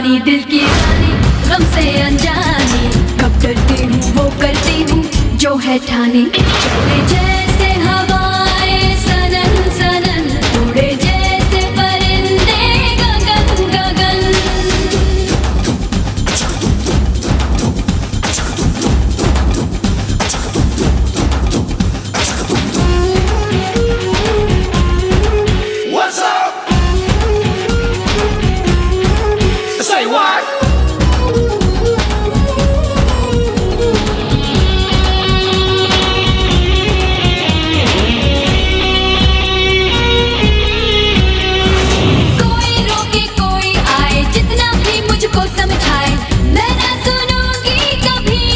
दीवानी दिल की रानी, गम से अनजानी, कब डरती हूँ वो करती हूँ जो है ठानी। चले जैसे हवाएं सनन सनन, उड़े जैसे परिंदे गगन गगन। What's up? Say what? कोई रोके कोई आए, जितना भी मुझको समझाए, मैं ना सुनूंगी कभी।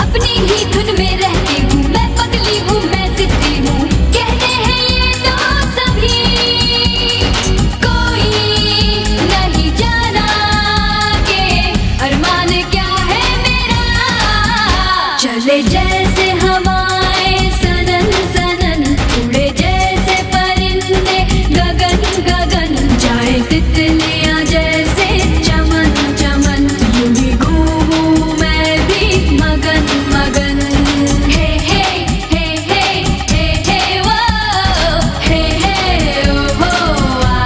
अपनी ही धुन में रहती हूँ, मैं पगली हूँ, मैं जिद्दी हूँ, कहते हैं ये तो सभी। कोई नहीं जाना कि अरमान क्या है मेरा। चले जैसे हवाएं सनन सनन, उड़े जैसे परिंदे गगन गगन, जाए तितलियां जैसे चमन चमन, यूं ही घूमूं मैं भी मगन मगन। हे हे हे हे हे हे वो, हे हे ओ हो आ।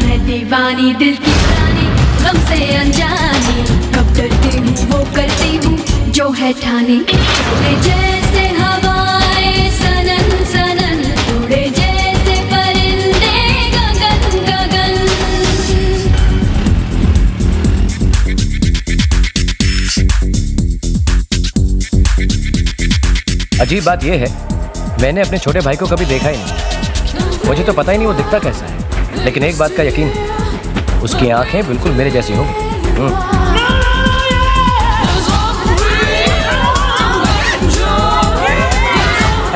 मैं दीवानी दिल की रानी, गम से अनजानी, कब डरती हूँ वो करती हूँ जो है ठानी। चले जैसे हवाएं सनन सनन, उड़े जैसे परिंदे गगन गगन। अजीब बात यह है, मैंने अपने छोटे भाई को कभी देखा ही नहीं। मुझे तो पता ही नहीं वो दिखता कैसा है, लेकिन एक बात का यकीन है, उसकी आंखें बिल्कुल मेरे जैसी होंगी।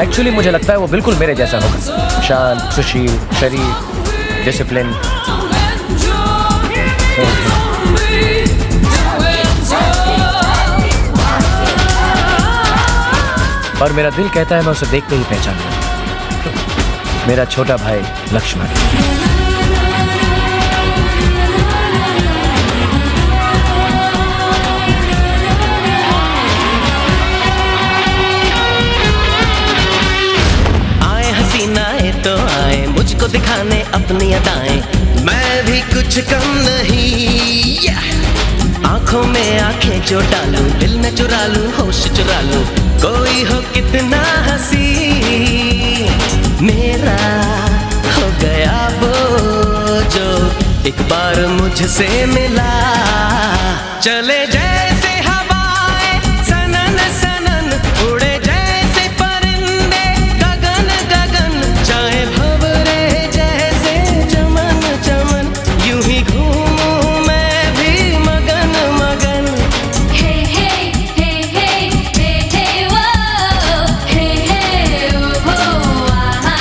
एक्चुअली मुझे लगता है वो बिल्कुल मेरे जैसा होगा, शांत, सुशील, शरीफ, डिसिप्लिन। और मेरा दिल कहता है मैं उसे देखते ही पहचान लूं। मेरा छोटा भाई लक्ष्मण। तो आए मुझको दिखाने अपनी अदाएं, मैं भी कुछ कम नहीं। आंखों में आंखें जो डालूं, दिल में चुरा लूं, होश चुरा लूं, कोई हो कितना हंसी, मेरा हो गया वो जो एक बार मुझसे मिला। चले जैसे हवाएं सनन सनन, उड़े जैसे परिंदे गगन गगन, चाहे भंवरे जैसे चमन चमन, यूं ही घूमूं मैं भी मगन मगन। हे हे हे हे हे हे वो, हे हे ओ हो आ।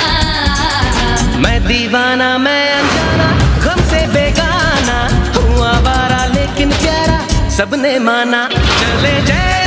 मैं दीवाना मैं अनजाना, गम से बेगाना, हूँ आवारा लेकिन प्यारा, सबने माना। चले जैसे